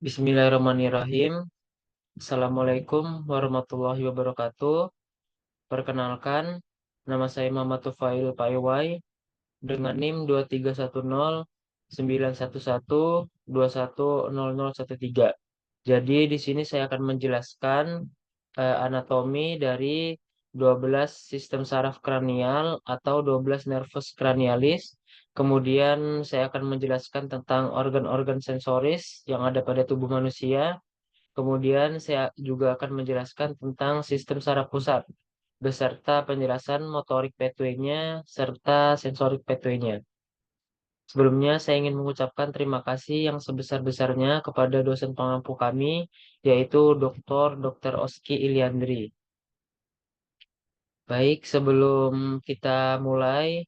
Bismillahirrahmanirrahim. Assalamualaikum warahmatullahi wabarakatuh. Perkenalkan, nama saya Muhammad Tufail Paiwai dengan NIM 23109112100013. Jadi di sini saya akan menjelaskan anatomi dari 12 sistem saraf kranial atau 12 nervus cranialis. Kemudian saya akan menjelaskan tentang organ-organ sensoris yang ada pada tubuh manusia. Kemudian saya juga akan menjelaskan tentang sistem saraf pusat beserta penjelasan motorik pathway-nya serta sensorik pathway-nya. Sebelumnya saya ingin mengucapkan terima kasih yang sebesar-besarnya kepada dosen pengampu kami, yaitu Dr. Oski Iliandri. Baik, sebelum kita mulai,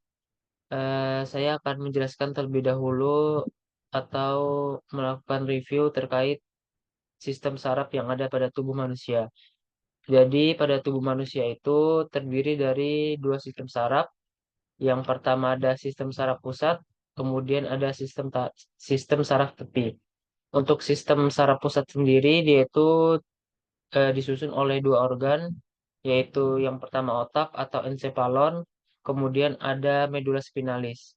saya akan menjelaskan terlebih dahulu atau melakukan review terkait sistem saraf yang ada pada tubuh manusia. Jadi pada tubuh manusia itu terdiri dari dua sistem saraf. Yang pertama ada sistem saraf pusat, kemudian ada sistem saraf tepi. Untuk sistem saraf pusat sendiri dia itu disusun oleh dua organ, yaitu yang pertama otak atau encephalon, kemudian ada medula spinalis.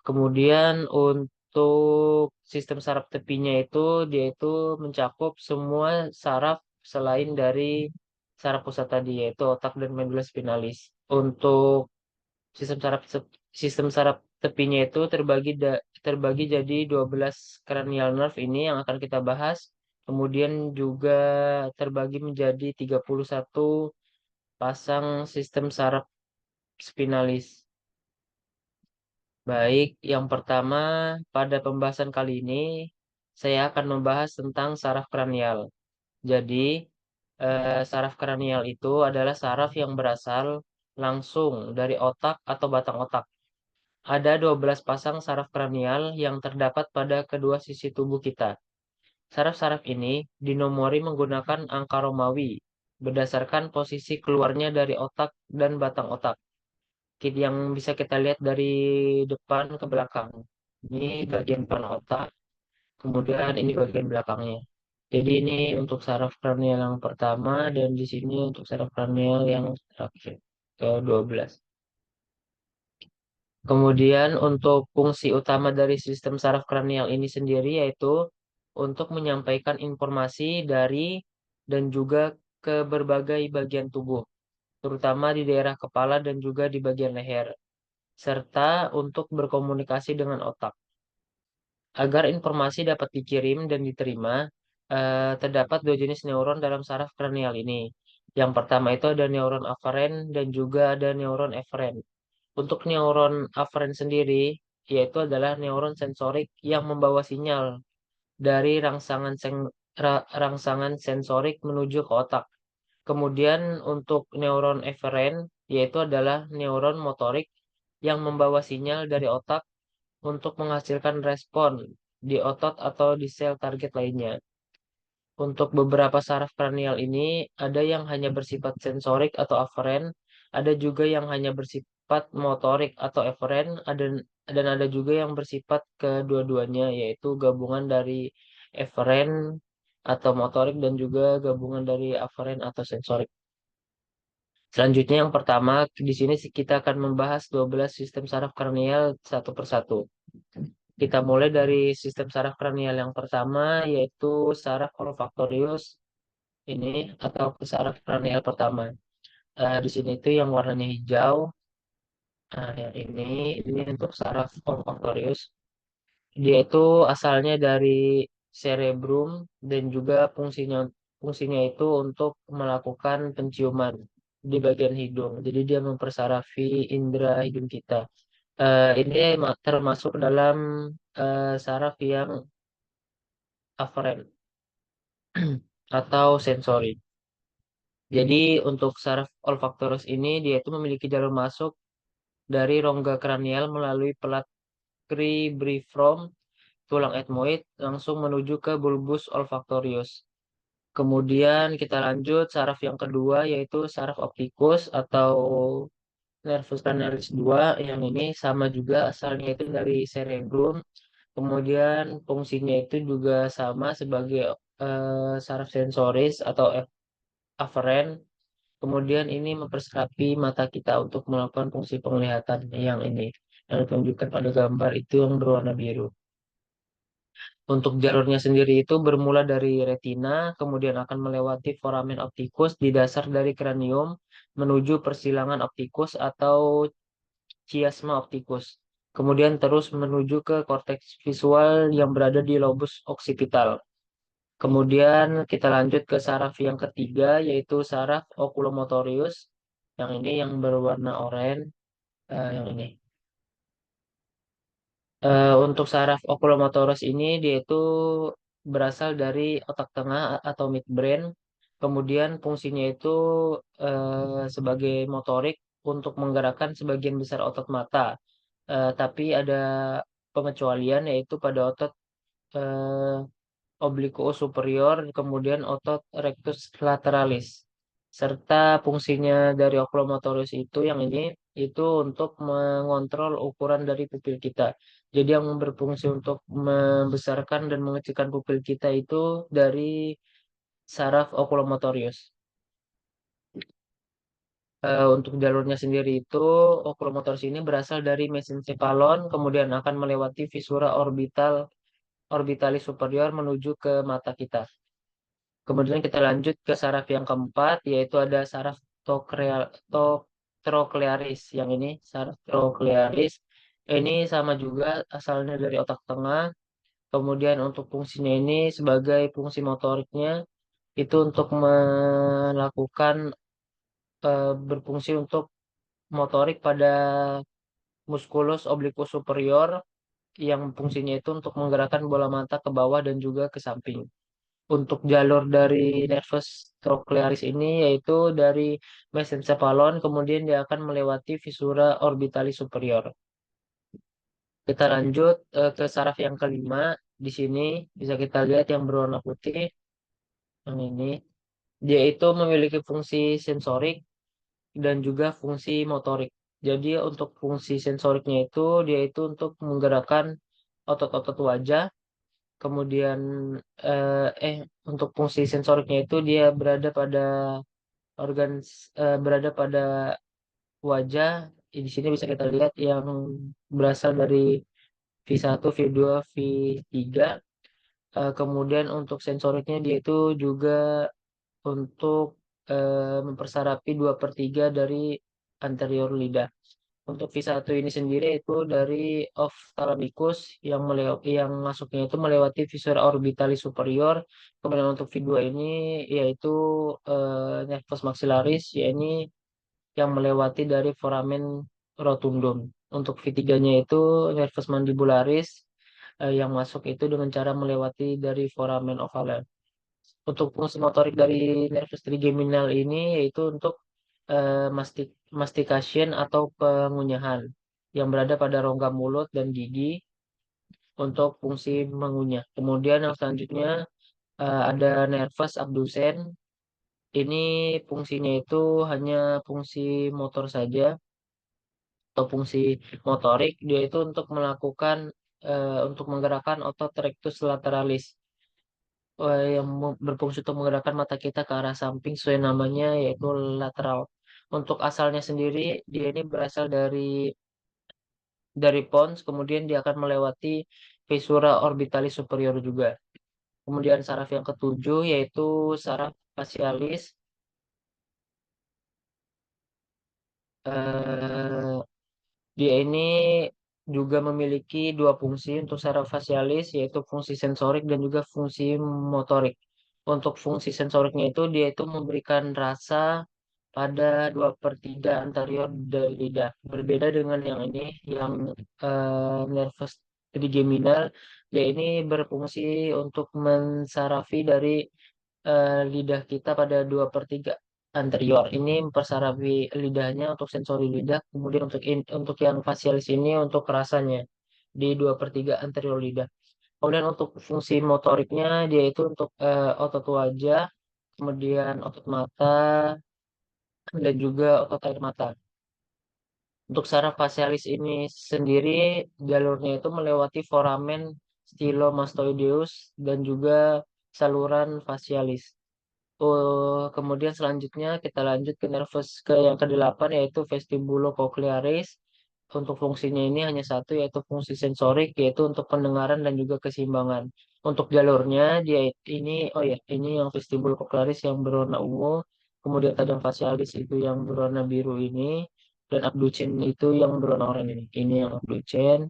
Kemudian untuk sistem saraf tepinya itu dia itu mencakup semua saraf selain dari saraf pusat tadi yaitu otak dan medula spinalis. Untuk sistem saraf sistem saraf tepinya itu terbagi jadi 12 cranial nerve ini yang akan kita bahas. Kemudian juga terbagi menjadi 31 pasang sistem saraf spinalis. Baik, yang pertama pada pembahasan kali ini saya akan membahas tentang saraf kranial. Jadi, saraf kranial itu adalah saraf yang berasal langsung dari otak atau batang otak. Ada 12 pasang saraf kranial yang terdapat pada kedua sisi tubuh kita. Saraf-saraf ini dinomori menggunakan angka Romawi berdasarkan posisi keluarnya dari otak dan batang otak. Yang bisa kita lihat dari depan ke belakang. Ini bagian depan otak, kemudian ini bagian belakangnya. Jadi ini untuk saraf kranial yang pertama dan di sini untuk saraf kranial yang terakhir ke-12. Kemudian untuk fungsi utama dari sistem saraf kranial ini sendiri yaitu untuk menyampaikan informasi dari dan juga ke berbagai bagian tubuh, terutama di daerah kepala dan juga di bagian leher, serta untuk berkomunikasi dengan otak. Agar informasi dapat dikirim dan diterima, terdapat dua jenis neuron dalam saraf kranial ini. Yang pertama itu ada neuron aferen dan juga ada neuron eferen. Untuk neuron aferen sendiri, yaitu adalah neuron sensorik yang membawa sinyal dari rangsangan sensorik menuju ke otak. Kemudian untuk neuron eferen, yaitu adalah neuron motorik yang membawa sinyal dari otak untuk menghasilkan respon di otot atau di sel target lainnya. Untuk beberapa saraf kranial ini, ada yang hanya bersifat sensorik atau aferen, ada juga yang hanya bersifat motorik atau eferen, dan ada juga yang bersifat kedua-duanya, yaitu gabungan dari eferen atau motorik dan juga gabungan dari aferen atau sensorik. Selanjutnya yang pertama, di sini kita akan membahas 12 sistem saraf kranial satu persatu. Kita mulai dari sistem saraf kranial yang pertama, yaitu saraf olfaktorius ini atau saraf kranial pertama. Di sini itu yang warnanya hijau. Nah, yang ini untuk saraf olfaktorius. Dia itu asalnya dari cerebrum dan juga fungsinya itu untuk melakukan penciuman di bagian hidung. Jadi dia mempersarafi indera hidung kita. Ini termasuk dalam saraf yang aferen atau sensori. Jadi untuk saraf olfaktorius ini dia itu memiliki jalur masuk dari rongga kranial melalui pelat cribriform tulang etmoid langsung menuju ke bulbus olfaktorius. Kemudian kita lanjut saraf yang kedua yaitu saraf optikus atau nervus cranialis 2. Yang ini sama juga asalnya itu dari cerebrum Kemudian fungsinya itu juga sama sebagai saraf sensoris atau aferen. Kemudian ini memperserapi mata kita untuk melakukan fungsi penglihatan yang ini yang ditunjukkan pada gambar itu yang berwarna biru. Untuk jalurnya sendiri itu bermula dari retina, kemudian akan melewati foramen optikus di dasar dari kranium menuju persilangan optikus atau chiasma optikus. Kemudian terus menuju ke korteks visual yang berada di lobus occipital. Kemudian kita lanjut ke saraf yang ketiga yaitu saraf oculomotorius. Yang ini yang berwarna oranye, yang ini. Untuk saraf oculomotorus ini dia itu berasal dari otak tengah atau midbrain. Kemudian fungsinya itu sebagai motorik untuk menggerakkan sebagian besar otot mata. Tapi ada pengecualian yaitu pada otot eh, obliquus superior, kemudian otot rectus lateralis. Serta fungsinya dari oculomotorius itu yang ini itu untuk mengontrol ukuran dari pupil kita. Jadi yang berfungsi untuk membesarkan dan mengecilkan pupil kita itu dari saraf oculomotorius. Untuk jalurnya sendiri itu oculomotorius ini berasal dari mesencephalon, kemudian akan melewati visura orbitalis superior menuju ke mata kita. Kemudian kita lanjut ke saraf yang keempat, yaitu ada saraf troclearis. Yang ini saraf troclearis. Ini sama juga asalnya dari otak tengah. Kemudian untuk fungsinya ini sebagai fungsi motoriknya itu untuk melakukan berfungsi untuk motorik pada musculus obliquus superior yang fungsinya itu untuk menggerakkan bola mata ke bawah dan juga ke samping. Untuk jalur dari nervus trochlearis ini yaitu dari mesencephalon, kemudian dia akan melewati visura orbitalis superior. Kita lanjut ke saraf yang kelima. Di sini bisa kita lihat yang berwarna putih, yang ini. Dia itu memiliki fungsi sensorik dan juga fungsi motorik. Jadi untuk fungsi sensoriknya itu dia itu untuk menggerakkan otot-otot wajah. Kemudian untuk fungsi sensoriknya itu dia organ berada pada wajah. Di sini bisa kita lihat yang berasal dari V1, V2, V3. Kemudian untuk sensoriknya dia itu juga untuk mempersarapi 2/3 dari anterior lidah. Untuk V1 ini sendiri itu dari ophthalmicus yang masuknya itu melewati viscera orbitalis superior. Kemudian untuk V2 ini yaitu nervus maxillaris, ini yang melewati dari foramen rotundum. Untuk V3-nya itu nervus mandibularis yang masuk itu dengan cara melewati dari foramen ovale. Untuk fungsi motorik dari nervus trigeminal ini yaitu untuk mastication atau pengunyahan yang berada pada rongga mulut dan gigi untuk fungsi mengunyah. Kemudian yang selanjutnya ada nervus abducens. Ini fungsinya itu hanya fungsi motor saja atau fungsi motorik. Dia itu untuk untuk menggerakkan otot rectus lateralis yang berfungsi untuk menggerakkan mata kita ke arah samping sesuai namanya yaitu lateral. Untuk asalnya sendiri dia ini berasal dari pons, kemudian dia akan melewati visura orbitalis superior juga. Kemudian saraf yang ketujuh yaitu saraf facialis. Eh, Dia ini juga memiliki dua fungsi untuk saraf facialis, yaitu fungsi sensorik dan juga fungsi motorik. Untuk fungsi sensoriknya itu dia itu memberikan rasa pada 2/3 anterior dari lidah. Berbeda dengan yang ini, yang nervus trigeminal, dia ini berfungsi untuk mensarafi dari lidah kita pada 2/3 anterior. Ini mempersarafi lidahnya untuk sensori lidah, kemudian untuk yang facialis ini untuk rasanya di 2/3 anterior lidah. Kemudian untuk fungsi motoriknya dia itu untuk otot wajah, kemudian otot mata, dan juga otot air mata. Untuk saraf facialis ini sendiri jalurnya itu melewati foramen stylomastoideus, dan juga saluran facialis. Kemudian selanjutnya kita lanjut ke nervus ke yang kedelapan yaitu vestibulocochlearis. Untuk fungsinya ini hanya satu yaitu fungsi sensorik yaitu untuk pendengaran dan juga keseimbangan. Untuk jalurnya dia ini oh ya ini yang vestibulocochlearis yang berwarna ungu, kemudian kadang facialis itu yang berwarna biru ini, dan abducens itu yang berwarna oranye ini. Ini yang abducens,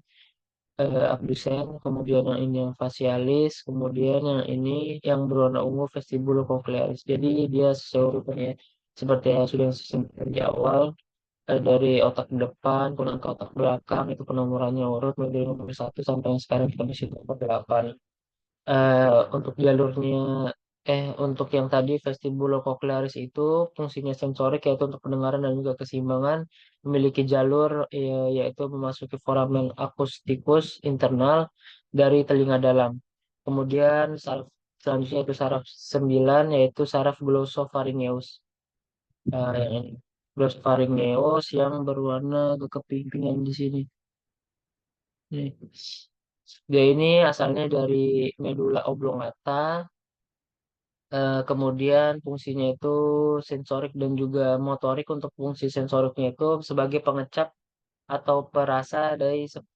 abdusen, kemudian yang ini yang facialis, kemudian yang ini yang berwarna ungu vestibulocochlearis. Jadi dia sesuai urutannya seperti yang sudah saya sebutkan di awal, dari otak depan kemudian ke otak belakang itu penomorannya urut dari nomor 1 sampai yang sekarang kita masih nomor 8. Untuk jalurnya untuk yang tadi vestibulocochlearis itu fungsinya sensorik yaitu untuk pendengaran dan juga keseimbangan, memiliki jalur yaitu memasuki foramen acousticus internal dari telinga dalam. Kemudian saraf selanjutnya itu saraf 9 yaitu saraf glossopharyngeus. Yang ini glossopharyngeus yang berwarna kepingin di sini. Nih. Dia ini asalnya dari medula oblongata. Kemudian fungsinya itu sensorik dan juga motorik. Untuk fungsi sensoriknya itu sebagai pengecap atau perasa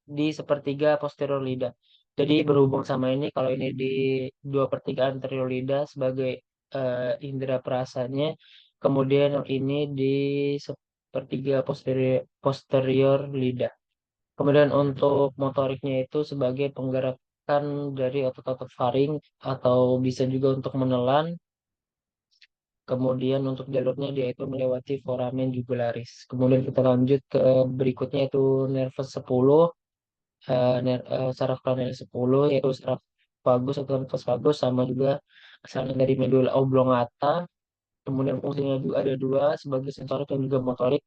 di sepertiga posterior lidah. Jadi berhubung sama ini, kalau ini di 2/3 anterior lidah sebagai indera perasanya, kemudian yang ini di sepertiga posterior lidah. Kemudian untuk motoriknya itu sebagai penggerakan dari otot-otot faring atau bisa juga untuk menelan. Kemudian untuk jalurnya dia itu melewati foramen jugularis. Kemudian kita lanjut ke berikutnya itu nervus 10, saraf kranial 10 yaitu saraf vagus atau nervus vagus, sama juga asalnya dari medula oblongata. Kemudian fungsinya juga ada dua sebagai sensorik dan juga motorik.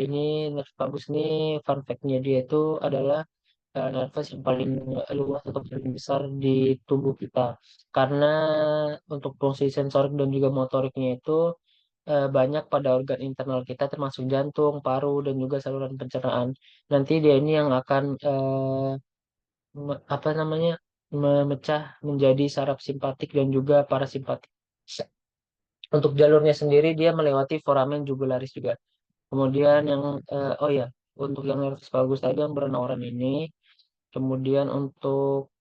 Ini nervus vagus ini fun fact-nya dia itu adalah nervous yang paling luas atau paling besar di tubuh kita. Karena untuk fungsi sensorik dan juga motoriknya itu banyak pada organ internal kita termasuk jantung, paru, dan juga saluran pencernaan. Nanti dia ini yang akan apa namanya memecah menjadi saraf simpatik dan juga parasimpatik. Untuk jalurnya sendiri dia melewati foramen jugularis juga. Kemudian yang oh ya, untuk yang nervus vagus tadi yang berwarna oranye ini. Kemudian untuk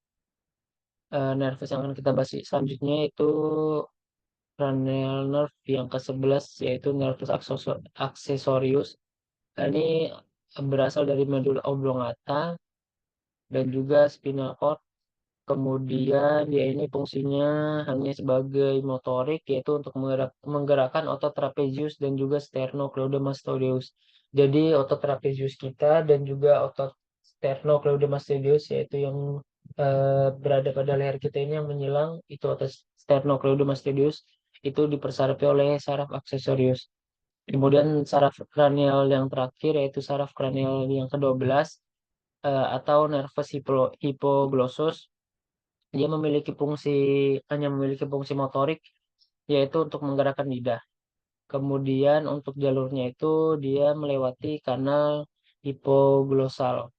nervous yang akan kita bahas selanjutnya itu cranial nerve yang ke-11 yaitu nervus accessorius. Nah, ini berasal dari medula oblongata dan juga spinal cord. Kemudian dia ini fungsinya hanya sebagai motorik yaitu untuk menggerakkan otot trapezius dan juga sternocleidomastoideus. Jadi otot trapezius kita dan juga otot sternocleidomastoideus yaitu yang berada pada leher kita ini yang menyilang itu otot sternocleidomastoideus itu dipersarapi oleh saraf accessorius. Kemudian saraf kranial yang terakhir yaitu saraf kranial yang ke-12 atau nervus hypoglossus. Dia hanya memiliki fungsi motorik yaitu untuk menggerakkan lidah. Kemudian untuk jalurnya itu dia melewati kanal hipoglossal.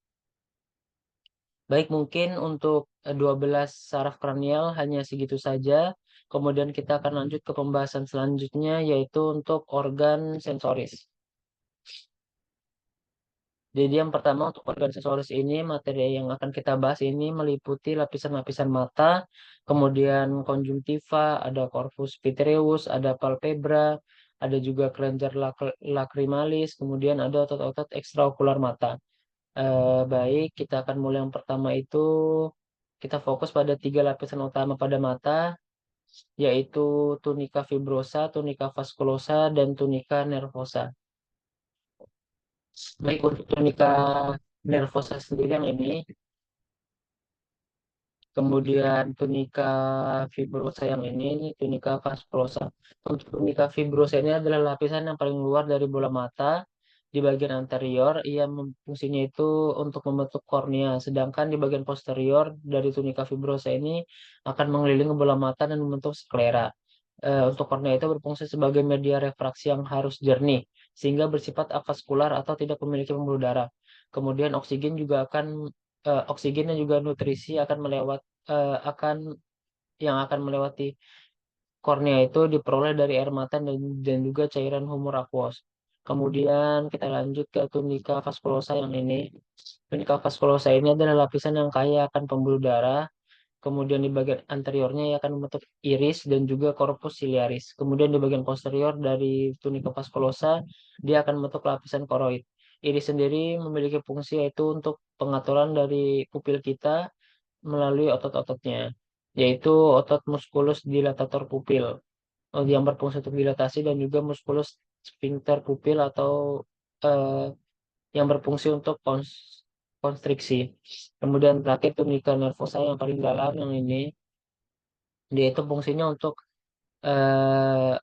Baik, mungkin untuk 12 saraf kranial hanya segitu saja. Kemudian kita akan lanjut ke pembahasan selanjutnya yaitu untuk organ sensoris. Jadi yang pertama untuk organ sensoris ini, materi yang akan kita bahas ini meliputi lapisan-lapisan mata, kemudian konjungtiva, ada corpus vitreus, ada palpebra, ada juga kelenjar lacrimalis, kemudian ada otot-otot ekstraokular mata. Baik, kita akan mulai yang pertama itu kita fokus pada tiga lapisan utama pada mata, yaitu tunica fibrosa, tunica vasculosa, dan tunica nervosa. Baik, untuk tunica nervosa sendiri yang ini, kemudian tunica fibrosa yang ini tunica vasculosa. Untuk tunica fibrosa ini adalah lapisan yang paling luar dari bola mata di bagian anterior. Ia fungsinya itu untuk membentuk kornea, sedangkan di bagian posterior dari tunica fibrosa ini akan mengelilingi bola mata dan membentuk sklera. Untuk kornea itu berfungsi sebagai media refraksi yang harus jernih, sehingga bersifat avaskular atau tidak memiliki pembuluh darah. Kemudian oksigen juga akan oksigen dan juga nutrisi akan yang akan melewati kornea itu diperoleh dari air mata dan juga cairan humor aquos. Kemudian kita lanjut ke tunika vaskulosa yang ini. Tunika vaskulosa ini adalah lapisan yang kaya akan pembuluh darah. Kemudian di bagian anteriornya ia akan membentuk iris dan juga corpus ciliaris. Kemudian di bagian posterior dari tunika vaskulosa dia akan membentuk lapisan koroid. Iris sendiri memiliki fungsi yaitu untuk pengaturan dari pupil kita melalui otot-ototnya, yaitu otot musculus dilatator pupil yang berfungsi untuk dilatasi dan juga musculus sphincter pupil atau eh, yang berfungsi untuk konstriksi. Kemudian terakhir tunica nervosa yang paling dalam yang ini, dia itu fungsinya untuk eh,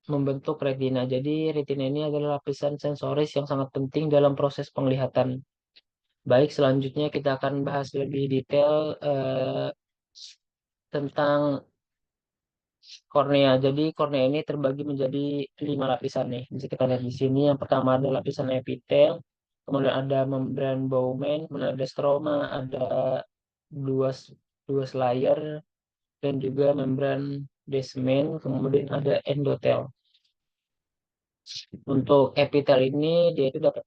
membentuk retina. Jadi retina ini adalah lapisan sensoris yang sangat penting dalam proses penglihatan. Baik, selanjutnya kita akan bahas lebih detail tentang kornea. Jadi kornea ini terbagi menjadi 5 lapisan nih. Bisa kita lihat di sini. Yang pertama ada lapisan epitel, kemudian ada membran Bowman, kemudian ada stroma, ada dua dua layer dan juga membran Descemet, kemudian ada endotel. Untuk epitel ini dia itu dapat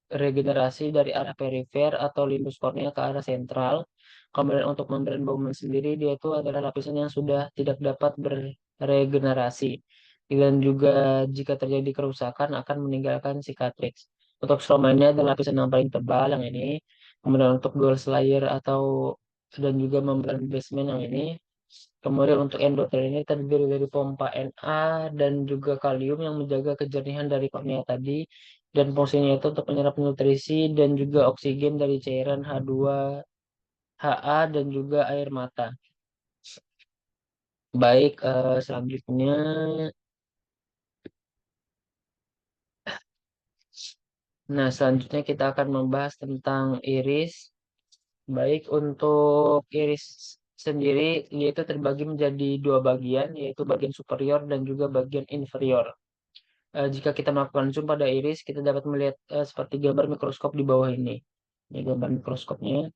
beregenerasi dari arah perifer atau limbus kornea ke arah sentral. Kemudian untuk membran Bowman sendiri dia itu adalah lapisan yang sudah tidak dapat beregenerasi. Dan juga jika terjadi kerusakan akan meninggalkan cicatrix. Untuk stroma ini adalah lapisan yang paling tebal yang ini. Kemudian untuk dual layer atau dan juga membran basement yang ini. Kemudian untuk endotel ini terdiri dari pompa Na dan juga kalium yang menjaga kejernihan dari kornea tadi. Dan fungsinya itu untuk menyerap nutrisi dan juga oksigen dari cairan H2, Ha dan juga air mata. Baik, selanjutnya. Nah, selanjutnya kita akan membahas tentang iris. Baik, untuk iris sendiri yaitu terbagi menjadi 2 bagian, yaitu bagian superior dan juga bagian inferior. Jika kita melakukan zoom pada iris, kita dapat melihat seperti gambar mikroskop di bawah ini. Ini gambar mikroskopnya.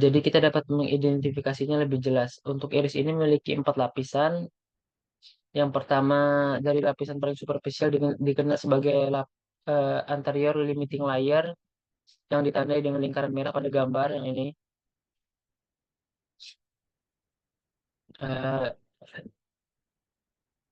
Jadi kita dapat mengidentifikasinya lebih jelas. Untuk iris ini memiliki 4 lapisan. Yang pertama dari lapisan paling superficial dikenal sebagai anterior limiting layer yang ditandai dengan lingkaran merah pada gambar yang ini. Eh,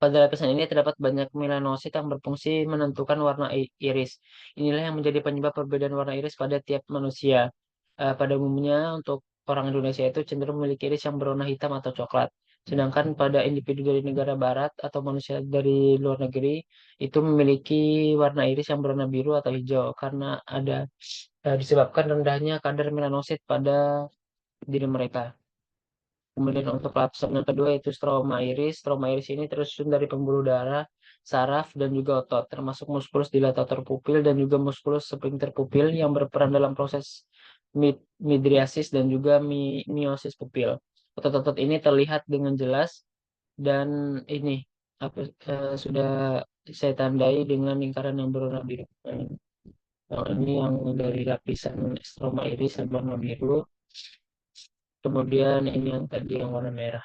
Pada lapisan ini terdapat banyak melanosit yang berfungsi menentukan warna iris. Inilah yang menjadi penyebab perbedaan warna iris pada tiap manusia. Pada umumnya untuk orang Indonesia itu cenderung memiliki iris yang berwarna hitam atau coklat. Sedangkan pada individu dari negara barat atau manusia dari luar negeri itu memiliki warna iris yang berwarna biru atau hijau karena disebabkan rendahnya kadar melanosit pada diri mereka. Kemudian untuk lapisan yang kedua yaitu stroma iris. Stroma iris ini tersusun dari pembuluh darah, saraf, dan juga otot, termasuk muskulus dilatator pupil dan juga muskulus sphincter pupil yang berperan dalam proses midriasis dan juga meiosis pupil. Otot-otot ini terlihat dengan jelas dan ini sudah saya tandai dengan lingkaran yang berwarna biru. Yang ini yang dari lapisan stroma iris yang berwarna biru. Kemudian ini yang tadi yang warna merah.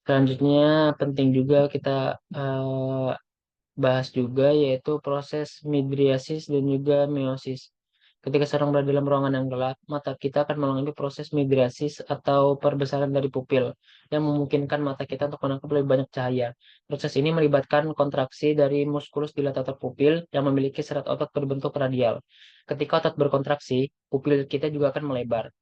Selanjutnya penting juga kita eh, bahas juga yaitu proses midriasis dan juga meiosis. Ketika seorang berada dalam ruangan yang gelap, mata kita akan mengalami proses midriasis atau perbesaran dari pupil yang memungkinkan mata kita untuk menangkap lebih banyak cahaya. Proses ini melibatkan kontraksi dari muskulus dilatator pupil yang memiliki serat otot berbentuk radial. Ketika otot berkontraksi, pupil kita juga akan melebar.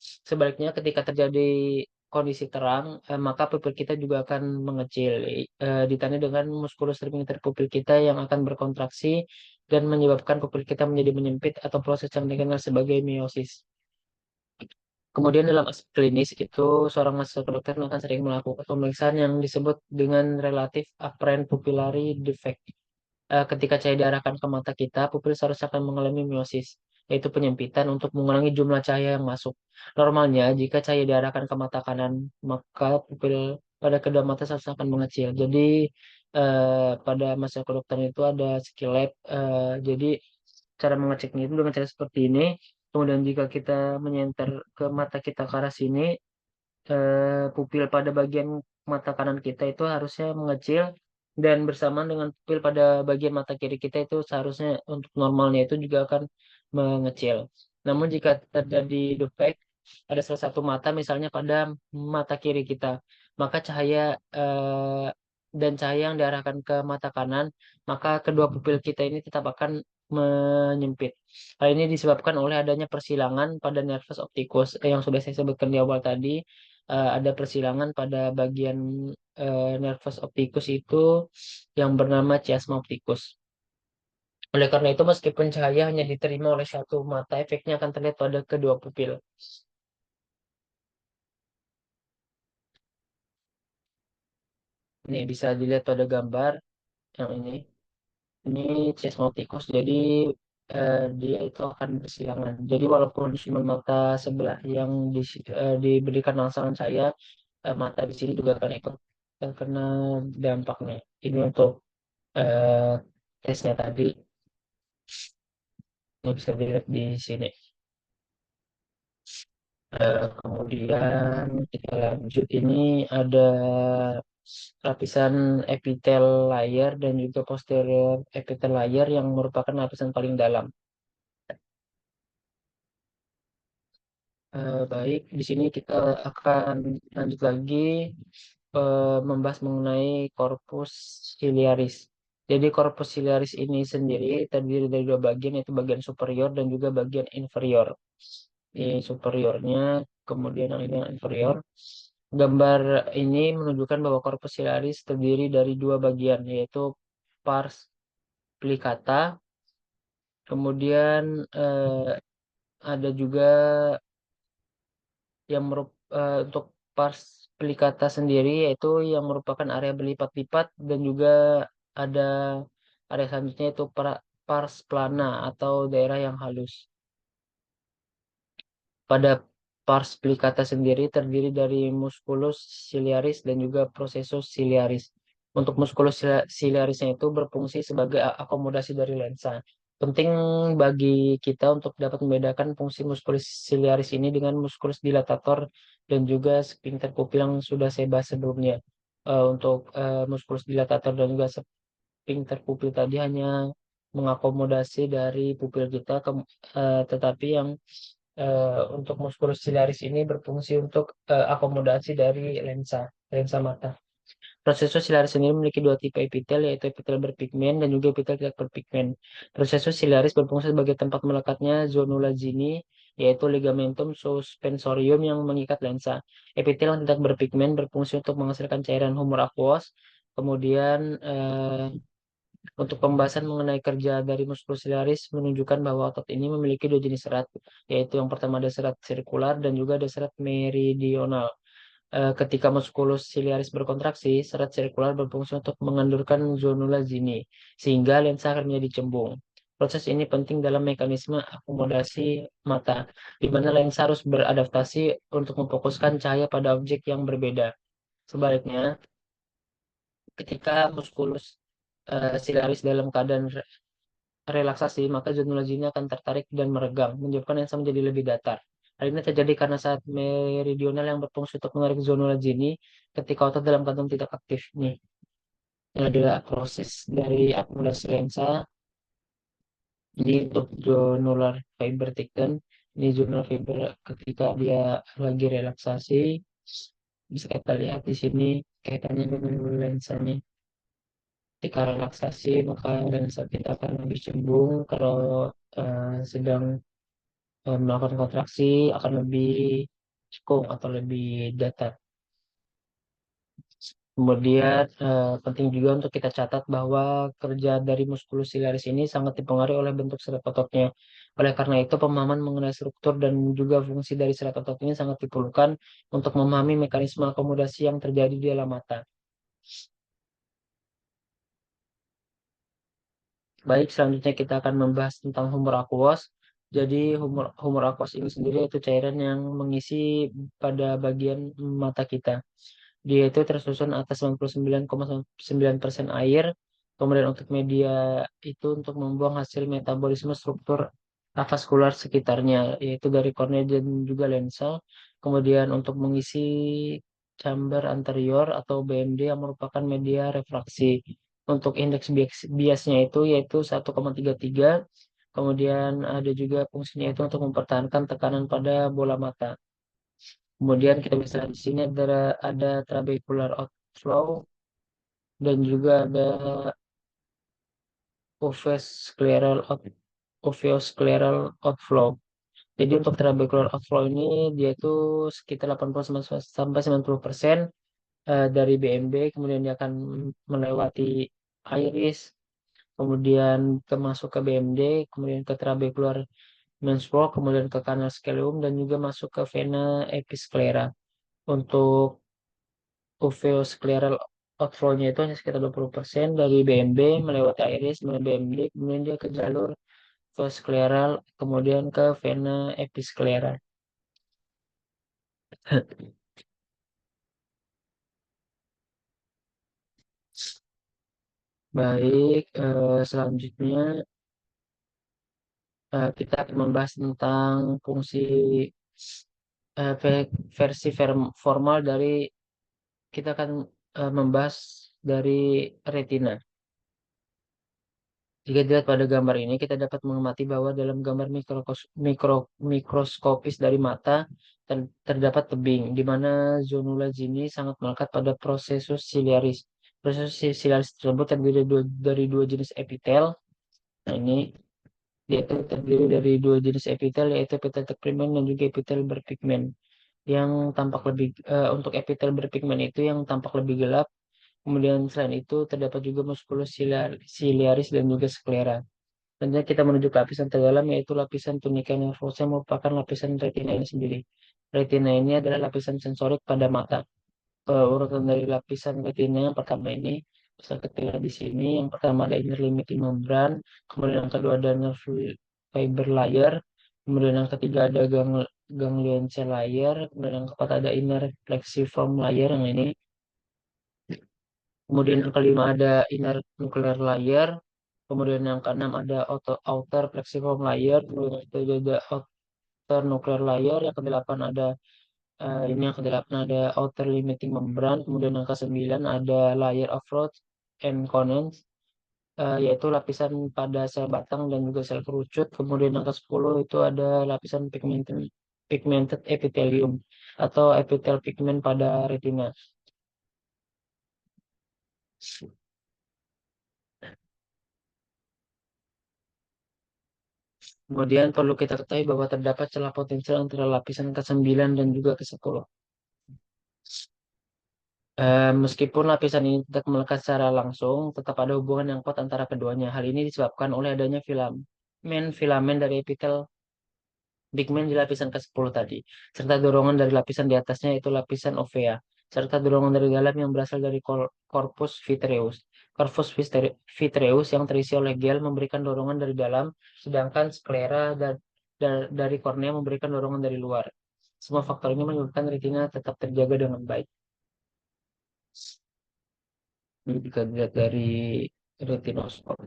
Sebaliknya, ketika terjadi kondisi terang, maka pupil kita juga akan mengecil, ditandai dengan muskulus sphincter pupil kita yang akan berkontraksi dan menyebabkan pupil kita menjadi menyempit atau proses yang dikenal sebagai meiosis. Kemudian dalam aspek klinis itu seorang mahasiswa kedokteran akan sering melakukan pemeriksaan yang disebut dengan relatif apparent pupillary defect. Ketika cahaya diarahkan ke mata kita, pupil seharusnya akan mengalami meiosis, yaitu penyempitan untuk mengurangi jumlah cahaya yang masuk. Normalnya, jika cahaya diarahkan ke mata kanan, maka pupil pada kedua mata seharusnya akan mengecil. Jadi, pada masa kedokteran itu ada skill lab. Jadi, Cara mengeceknya itu dengan cara seperti ini. Kemudian jika kita menyenter ke mata kita ke arah sini, pupil pada bagian mata kanan kita itu harusnya mengecil dan bersamaan dengan pupil pada bagian mata kiri kita itu seharusnya untuk normalnya itu juga akan mengecil. Namun jika terjadi defek ada salah satu mata misalnya pada mata kiri kita, maka cahaya eh, dan cahaya yang diarahkan ke mata kanan, maka kedua pupil kita ini tetap akan menyempit. Hal ini disebabkan oleh adanya persilangan pada nervus opticus yang sudah saya sebutkan di awal tadi. Ada persilangan pada bagian nervus opticus itu yang bernama chiasma opticus. Oleh karena itu, meskipun cahaya hanya diterima oleh satu mata, efeknya akan terlihat pada kedua pupil. Ini bisa dilihat pada gambar yang ini. Ini chiasma opticus, jadi dia itu akan bersilangan. Jadi walaupun cuma mata sebelah yang diberikan rangsangan cahaya, mata di sini juga akan ikut terkena dampaknya. Ini untuk eh, tesnya tadi. Ini bisa dilihat di sini. Kemudian kita lanjut, ini ada lapisan epitel layer dan juga posterior epitel layer yang merupakan lapisan paling dalam. Baik, di sini kita akan lanjut lagi membahas mengenai corpus ciliaris. Jadi corpus ciliaris ini sendiri terdiri dari dua bagian, yaitu bagian superior dan juga bagian inferior. Di superiornya, kemudian yang ini yang inferior. Gambar ini menunjukkan bahwa corpus ciliaris terdiri dari dua bagian, yaitu pars plicata, kemudian ada juga yang untuk pars pelikata sendiri yaitu yang merupakan area berlipat-lipat dan juga ada area selanjutnya itu pars plana atau daerah yang halus. Pada pars plicata sendiri terdiri dari musculus ciliaris dan juga processus ciliaris. Untuk musculus ciliarisnya itu berfungsi sebagai akomodasi dari lensa. Penting bagi kita untuk dapat membedakan fungsi musculus ciliaris ini dengan musculus dilatator dan juga sphincter pupil yang sudah saya bahas sebelumnya. Untuk musculus dilatator dan juga sphincter pupil tadi hanya mengakomodasi dari pupil kita, tetapi yang untuk musculus ciliaris ini berfungsi untuk akomodasi dari lensa mata. Prosesus ciliaris sendiri memiliki dua tipe epitel, yaitu epitel berpigmen dan juga epitel tidak berpigmen. Prosesus ciliaris berfungsi sebagai tempat melekatnya zonula zini, yaitu ligamentum suspensorium yang mengikat lensa. Epitel yang tidak berpigmen berfungsi untuk menghasilkan cairan humor aquos. Kemudian untuk pembahasan mengenai kerja dari musculus ciliaris menunjukkan bahwa otot ini memiliki dua jenis serat, yaitu yang pertama ada serat sirkular dan juga ada serat meridional. Ketika musculus ciliaris berkontraksi, serat sirkular berfungsi untuk mengendurkan zonula zini, sehingga lensa akan menjadi cembung. Proses ini penting dalam mekanisme akomodasi mata, di mana lensa harus beradaptasi untuk memfokuskan cahaya pada objek yang berbeda. Sebaliknya, ketika musculus ciliaris dalam keadaan relaksasi, maka zonula zini akan tertarik dan meregang, menyebabkan lensa menjadi lebih datar. Hal ini terjadi karena saat meridional yang berfungsi untuk menarik zonula zini ketika otot dalam kantung tidak aktif. Nih, ini adalah proses dari akumulasi lensa. Jadi untuk zonular fiber thicken, ini zonular fiber ketika dia lagi relaksasi, bisa kita lihat di sini kaitannya dengan lensanya. Ketika relaksasi, maka lensa kita akan lebih cembung. Kalau sedang melakukan kontraksi akan lebih cekung atau lebih datar. Kemudian penting juga untuk kita catat bahwa kerja dari musculus ciliaris ini sangat dipengaruhi oleh bentuk serat ototnya. Oleh karena itu, pemahaman mengenai struktur dan juga fungsi dari serat otot ini sangat diperlukan untuk memahami mekanisme akomodasi yang terjadi di dalam mata. Baik, selanjutnya kita akan membahas tentang humor aqueous. Jadi humor aqueous ini sendiri itu cairan yang mengisi pada bagian mata kita. Dia itu tersusun atas 99,9% air Kemudian untuk media itu untuk membuang hasil metabolisme struktur avaskular sekitarnya, yaitu dari kornea dan juga lensa. Kemudian untuk mengisi chamber anterior atau BMD yang merupakan media refraksi. Untuk indeks biasnya itu yaitu 1,33. Kemudian ada juga fungsinya itu untuk mempertahankan tekanan pada bola mata. Kemudian kita bisa lihat di sini ada trabecular outflow dan juga ada uvascleral uveoscleral outflow. Jadi untuk trabecular outflow ini dia itu sekitar 80 sampai 90% dari BMB, kemudian dia akan melewati iris, kemudian masuk ke BMD, kemudian ke trabecular menstrual, kemudian ke kanal scelium dan juga masuk ke vena episclera. Untuk uveoscleral outflow-nya itu hanya sekitar 20% dari BMB melewati iris, kemudian BMD, kemudian dia ke jalur skleral, kemudian ke vena episclera. Baik, selanjutnya kita akan membahas tentang fungsi versi formal dari kita akan membahas dari retina. Jika dilihat pada gambar ini, kita dapat mengamati bahwa dalam gambar mikroskopis dari mata terdapat tebing, di mana zonula zini sangat melekat pada prosesus ciliaris. Prosesus ciliaris tersebut terdiri dari dua jenis epitel. Nah, ini dia itu terdiri dari dua jenis epitel, yaitu epitel terpigmen dan juga epitel berpigmen. Yang tampak lebih untuk epitel berpigmen itu yang tampak lebih gelap. Kemudian selain itu terdapat juga muskulus ciliaris dan juga sklera. Selanjutnya kita menuju ke lapisan terdalam yaitu lapisan tunika nervosa yang merupakan lapisan retina ini sendiri. Retina ini adalah lapisan sensorik pada mata. Urutan dari lapisan retina yang pertama ini bisa kita di sini. Yang pertama ada inner limiting membran, kemudian yang kedua ada nerve fiber layer, kemudian yang ketiga ada ganglion cell layer, kemudian yang keempat ada inner plexiform layer yang ini. Kemudian yang kelima ada inner nuclear layer. Kemudian yang keenam ada outer plexiform layer. Kemudian yang ketujuh ada outer nuclear layer. Yang kedelapan ada ini yang kedelapan ada outer limiting membran. Kemudian yang kesembilan ada layer of rods and cones, yaitu lapisan pada sel batang dan juga sel kerucut. Kemudian yang ke-10 itu ada lapisan pigmented epithelium atau epitel pigment pada retina. Kemudian perlu kita ketahui bahwa terdapat celah potensial antara lapisan ke-9 dan juga ke-10. Meskipun lapisan ini tidak melekat secara langsung, tetap ada hubungan yang kuat antara keduanya. Hal ini disebabkan oleh adanya filamen dari epitel pigmen di lapisan ke-10 tadi, serta dorongan dari lapisan di atasnya yaitu lapisan ovea, serta dorongan dari dalam yang berasal dari corpus vitreous. Vitreous yang terisi oleh gel memberikan dorongan dari dalam, sedangkan sklera dari kornea memberikan dorongan dari luar. Semua faktor ini menyebabkan retina tetap terjaga dengan baik. Ini jika dilihat dari retinoskop.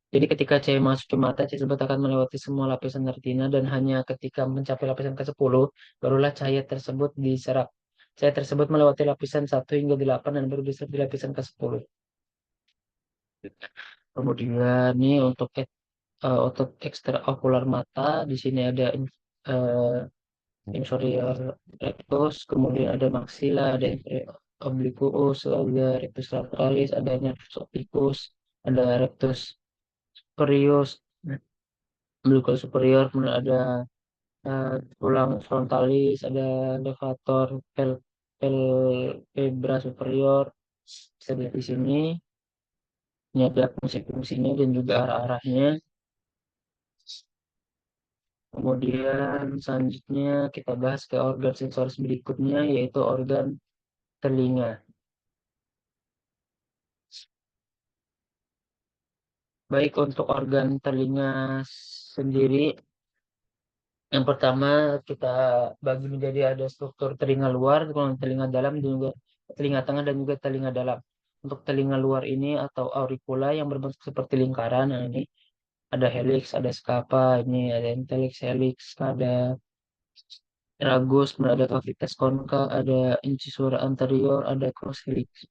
Jadi ketika cahaya masuk ke mata, cahaya tersebut akan melewati semua lapisan retina dan hanya ketika mencapai lapisan ke-10, barulah cahaya tersebut diserap. Cahaya tersebut melewati lapisan 1 hingga 8 dan baru diserap di lapisan ke-10. Kemudian ini untuk otot ekstraokular mata, di sini ada uh, inferior rectus, kemudian ada maxilla, ada inferior obliquus, ada rectus lateralis, ada nervus opticus, ada rectus superior, umbilical superior, kemudian ada tulang frontalis, ada levator palpebra superior. Bisa dilihat di sini. Ini ada fungsi-fungsinya dan juga arah-arahnya. Kemudian selanjutnya kita bahas ke organ sensoris berikutnya, yaitu organ telinga. Baik untuk organ telinga sendiri, yang pertama kita bagi menjadi ada struktur telinga luar, kemudian telinga dalam, dan juga telinga tengah dan juga telinga dalam. Untuk telinga luar ini atau auricula yang berbentuk seperti lingkaran. Nah, ini ada helix, ada scapa, ini ada entelix, helix, ada tragus, kemudian ada cavitas concha, ada incisura anterior, ada cross helix.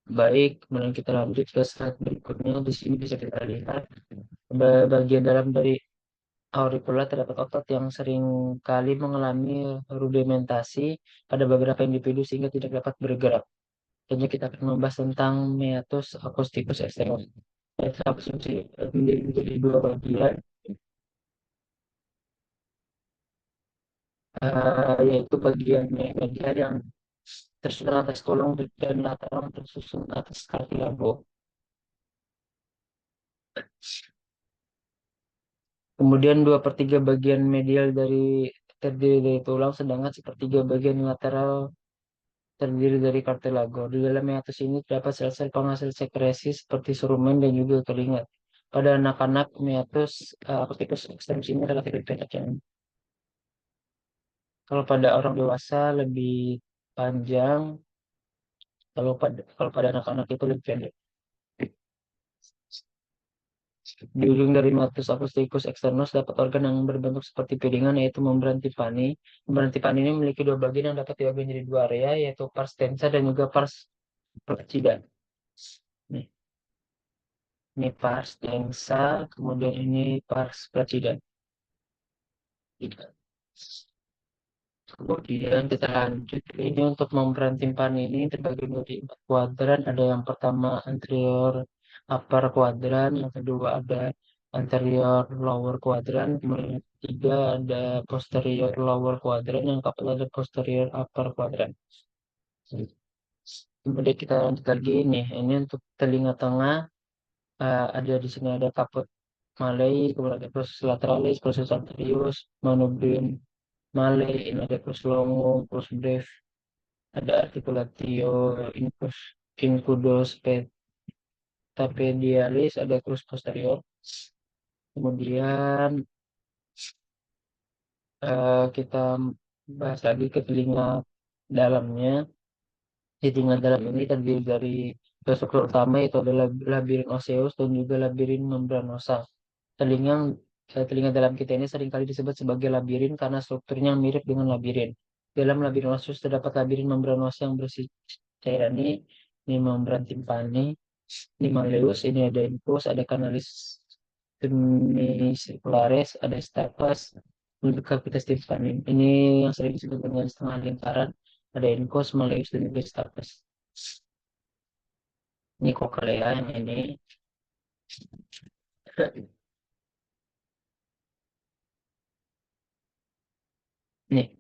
Baik, kemudian kita lanjut ke slide berikutnya. Di sini bisa kita lihat bagian dalam dari auricula terdapat otot yang sering kali mengalami rudimentasi pada beberapa individu sehingga tidak dapat bergerak. Tentunya kita akan membahas tentang meatus acousticus externus. Meatus acousticus menjadi dua bagian, yaitu bagian media yang tersusun atas kolong dan lateral tersusun atas cartilago. Kemudian 2/3 bagian medial terdiri dari tulang, sedangkan sepertiga bagian lateral terdiri dari kartilago. Di dalam meatus ini terdapat sel-sel penghasil sekresi seperti serumen dan juga keringat. Pada anak-anak, meatus acousticus externus ini relatif pendek yang kalau pada orang dewasa lebih panjang, kalau pada anak-anak itu lebih pendek. Di ujung dari meatus acousticus externus dapat organ yang berbentuk seperti piringan, yaitu membran timpani. Membran timpani ini memiliki dua bagian yang dapat dibagi menjadi dua area, yaitu pars tensa dan juga pars placida. Nih, ini pars tensa, kemudian ini pars placida. Kemudian kita lanjut. Ini untuk membran timpani ini terbagi menjadi 4 kuadran. Ada yang pertama anterior upper kuadran, yang kedua ada anterior lower kuadran, kemudian yang ketiga ada posterior lower kuadran, yang keempat ada posterior upper kuadran. Kemudian kita lanjut lagi ini untuk telinga tengah, ada di sini ada caput malei, kemudian ada proses lateralis, proses anterius, manubrium malei, ini ada proses longo, proses breve, ada articulatio incudos petapedialis, ada crus posterior. Kemudian kita bahas lagi ke telinga dalamnya. Di telinga dalam ini terdiri dari dua struktur utama, yaitu adalah labirin osseus dan juga labirin membranosa. Telinga telinga dalam kita ini seringkali disebut sebagai labirin karena strukturnya mirip dengan labirin. Dalam labirin osseus terdapat labirin membranosa yang bersih cairan ini membran timpani, ini malleus, ini ada infus, ada kanalis semicircularis, ada stapes, untuk cavitas timpani. Ini yang sering disebut dengan setengah lingkaran, ada infus, malleus, dan juga stapes. Ini cochlea yang ini. Nih,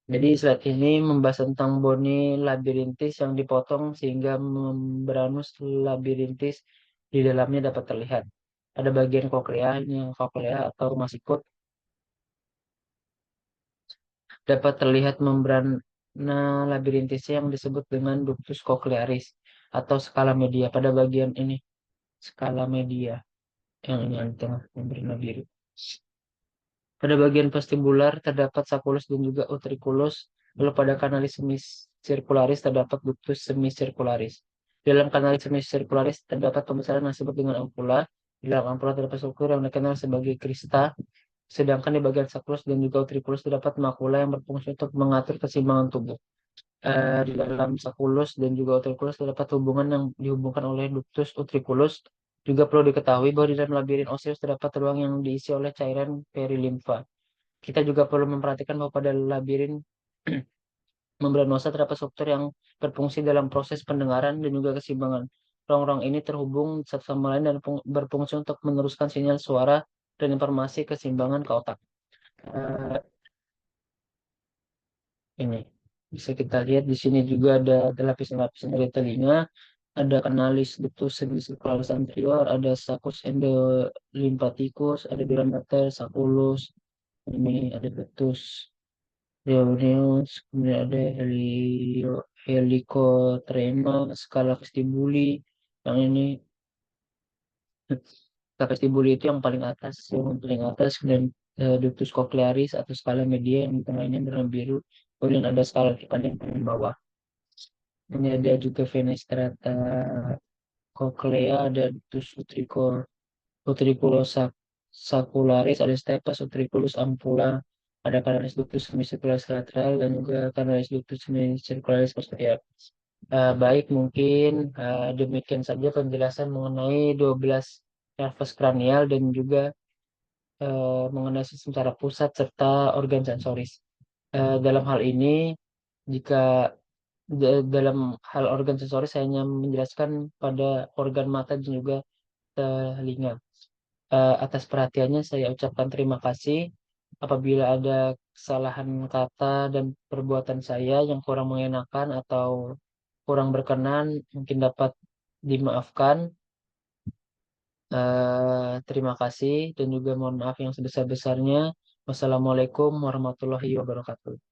jadi slide ini membahas tentang bone labirintis yang dipotong sehingga membranus labirintis di dalamnya dapat terlihat. Ada bagian kokleanya, koklea atau masikut, dapat terlihat membrana labirintisnya yang disebut dengan ductus cochlearis atau skala media. Pada bagian ini, skala media yang ini yang di tengah membrana biru. Pada bagian vestibular terdapat sakulus dan juga utriculus, lalu pada kanalis semicircularis terdapat ductus semicircularis. Dalam kanalis semicircularis terdapat pembesaran yang disebut dengan ampula. Di dalam ampula terdapat struktur yang dikenal sebagai krista, sedangkan di bagian sakulus dan juga utriculus terdapat makula yang berfungsi untuk mengatur keseimbangan tubuh. Di dalam sakulus dan juga utriculus terdapat hubungan yang dihubungkan oleh ductus utriculus. Juga perlu diketahui bahwa di dalam labirin osseus terdapat ruang yang diisi oleh cairan perilimfa. Kita juga perlu memperhatikan bahwa pada labirin membranosa terdapat struktur yang berfungsi dalam proses pendengaran dan juga keseimbangan. Ruang-ruang ini terhubung satu sama lain dan berfungsi untuk meneruskan sinyal suara dan informasi keseimbangan ke otak. Eh, ini bisa kita lihat di sini juga ada lapisan-lapisan dari telinga, ada kanalis ductus semicircularis anterior, ada saccus endolymphaticus, ada dura mater, sacculus, ini ada ductus reunions, kemudian ada helicotrema, skala vestibuli, yang ini skala vestibuli itu yang paling atas, kemudian ductus cochlearis atau skala media yang di tengahnya berwarna biru, kemudian ada skala timpani yang paling bawah. Ini ada juga Fenestrata cochlea, ada ductus utriculosa sacularis, ada Stapes utriculus ampula, ada Canaris ductus semicircularis lateral, dan juga Canaris ductus semicircularis posterior. Baik, mungkin demikian saja penjelasan mengenai 12 nervus kranial dan juga mengenai sistem saraf pusat serta organ sensoris. Dalam hal ini, jika dalam hal organ sensoris, saya hanya menjelaskan pada organ mata dan juga telinga. Atas perhatiannya saya ucapkan terima kasih. Apabila ada kesalahan kata dan perbuatan saya yang kurang mengenakan atau kurang berkenan, mungkin dapat dimaafkan. Terima kasih dan juga mohon maaf yang sebesar-besarnya. Wassalamualaikum warahmatullahi wabarakatuh.